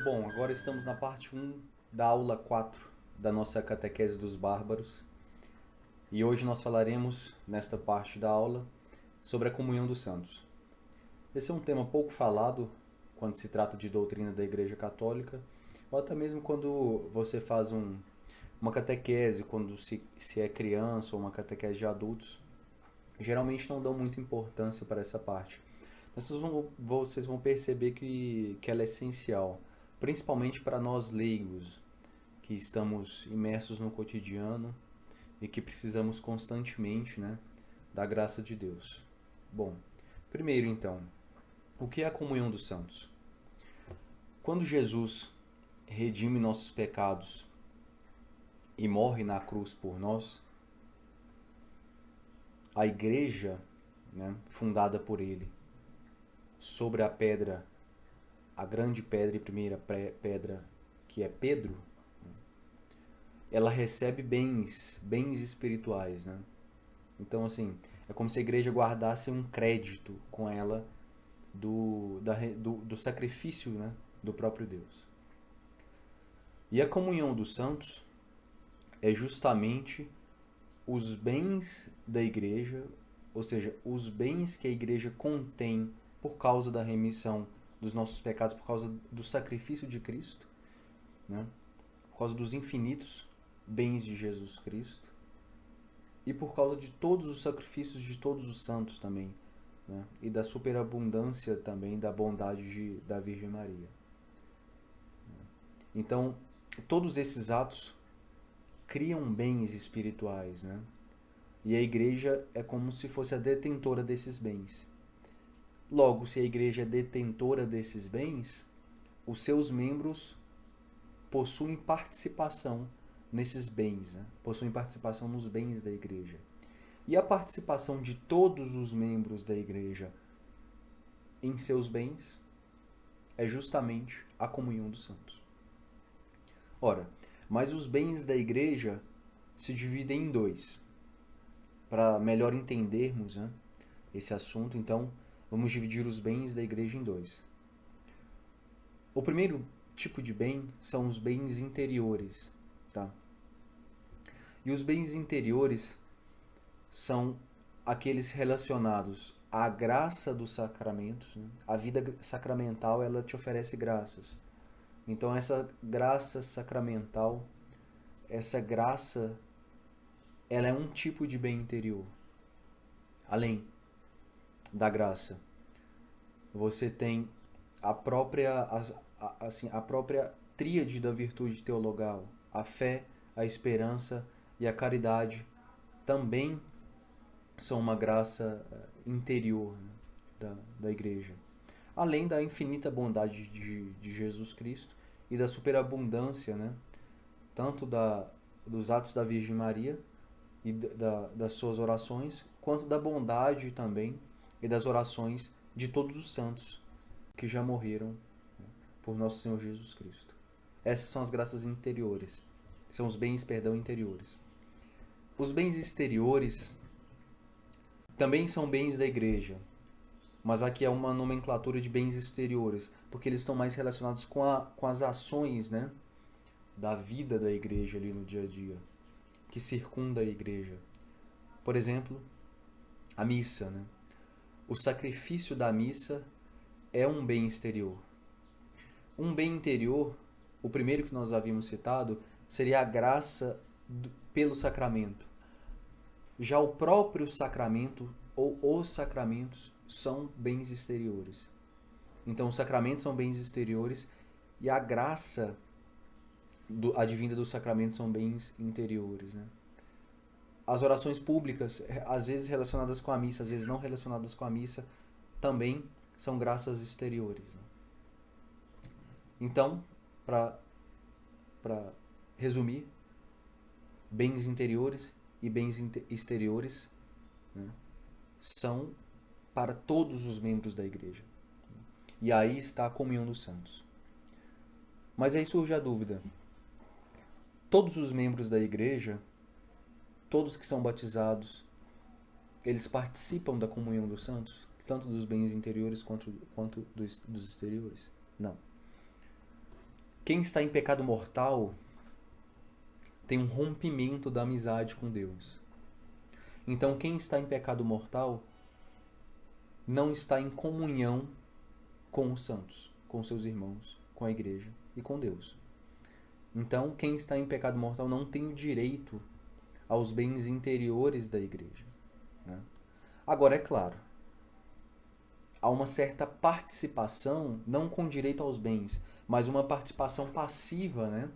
Bom, agora estamos na parte 1 da aula 4 da nossa Catequese dos Bárbaros. E hoje nós falaremos, nesta parte da aula, sobre a comunhão dos santos. Esse é um tema pouco falado quando se trata de doutrina da Igreja Católica, ou até mesmo quando você faz uma catequese, quando se é criança ou uma catequese de adultos. Geralmente não dão muita importância para essa parte. Mas vocês vão perceber que ela é essencial, principalmente para nós leigos, que estamos imersos no cotidiano e que precisamos constantemente, né, da graça de Deus. Bom, primeiro então, o que é a comunhão dos santos? Quando Jesus redime nossos pecados e morre na cruz por nós, a igreja, né, fundada por ele, sobre a pedra, a grande pedra e primeira pedra, que é Pedro, ela recebe bens espirituais, né? Então, assim, é como se a igreja guardasse um crédito com ela do sacrifício, né, do próprio Deus. E a comunhão dos santos é justamente os bens da igreja, ou seja, os bens que a igreja contém por causa da remissão dos nossos pecados, por causa do sacrifício de Cristo, né? Por causa dos infinitos bens de Jesus Cristo e por causa de todos os sacrifícios de todos os santos também, né? E da superabundância também da bondade da Virgem Maria. Então, todos esses atos criam bens espirituais, né? E a igreja é como se fosse a detentora desses bens. Logo, se a igreja é detentora desses bens, os seus membros possuem participação nesses bens, né? Possuem participação nos bens da igreja. E a participação de todos os membros da igreja em seus bens é justamente a comunhão dos santos. Ora, mas os bens da igreja se dividem em dois. Para melhor entendermos, né, esse assunto, então, vamos dividir os bens da igreja em dois. O primeiro tipo de bem são os bens interiores, tá? E os bens interiores são aqueles relacionados à graça dos sacramentos, né? A vida sacramental, ela te oferece graças. Então essa graça sacramental, essa graça, ela é um tipo de bem interior. Além da graça, você tem a própria a própria tríade da virtude teologal, a fé, a esperança e a caridade também são uma graça interior, né, da igreja. Além da infinita bondade de Jesus Cristo e da superabundância, né, tanto dos atos da Virgem Maria e das suas orações, quanto da bondade também e das orações de todos os santos que já morreram, né, por nosso Senhor Jesus Cristo. Essas são as graças interiores. São os bens, perdão, interiores. Os bens exteriores também são bens da igreja, mas aqui é uma nomenclatura de bens exteriores, porque eles estão mais relacionados com as ações, né, da vida da igreja ali no dia a dia, que circunda a igreja. Por exemplo, a missa, né? O sacrifício da missa é um bem exterior. Um bem interior, o primeiro que nós havíamos citado, seria a graça pelo sacramento. Já o próprio sacramento ou os sacramentos são bens exteriores. Então os sacramentos são bens exteriores e a graça advinda do sacramento são bens interiores, né? As orações públicas, às vezes relacionadas com a missa, às vezes não relacionadas com a missa, também são graças exteriores, né? Então, para resumir, bens interiores e bens exteriores, né, são para todos os membros da igreja. E aí está a comunhão dos santos. Mas aí surge a dúvida. Todos os membros da igreja, todos que são batizados, eles participam da comunhão dos santos? Tanto dos bens interiores quanto dos exteriores? Não. Quem está em pecado mortal tem um rompimento da amizade com Deus. Então, quem está em pecado mortal não está em comunhão com os santos, com seus irmãos, com a igreja e com Deus. Então, quem está em pecado mortal não tem o direito aos bens interiores da igreja, né? Agora, é claro, há uma certa participação, não com direito aos bens, mas uma participação passiva, né,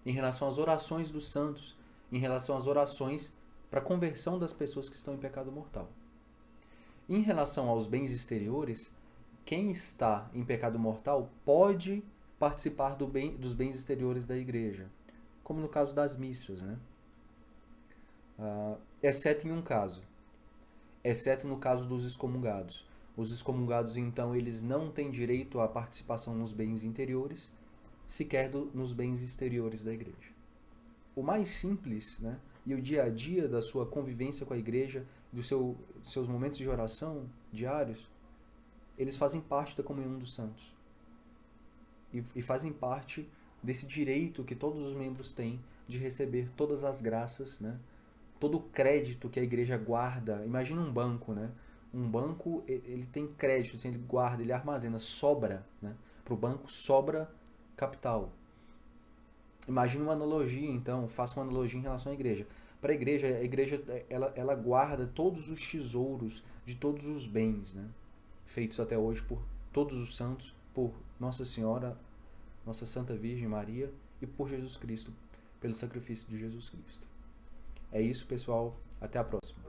em relação às orações dos santos, em relação às orações para a conversão das pessoas que estão em pecado mortal. Em relação aos bens exteriores, quem está em pecado mortal pode participar dos bens exteriores da igreja, como no caso das missas, né? Exceto em um caso, exceto no caso dos excomungados. Os excomungados, então, eles não têm direito à participação nos bens interiores, sequer nos bens exteriores da igreja. O mais simples, né, e o dia a dia da sua convivência com a igreja, dos seus momentos de oração diários, eles fazem parte da comunhão dos santos. E fazem parte desse direito que todos os membros têm de receber todas as graças, né, todo o crédito que a igreja guarda. Imagina um banco, né? Um banco, ele tem crédito, assim, ele guarda, ele armazena, sobra, né? Para o banco sobra capital. Imagina uma analogia, então, faça uma analogia em relação à igreja. Para a igreja ela guarda todos os tesouros de todos os bens, né? Feitos até hoje por todos os santos, por Nossa Senhora, Nossa Santa Virgem Maria e por Jesus Cristo, pelo sacrifício de Jesus Cristo. É isso, pessoal. Até a próxima.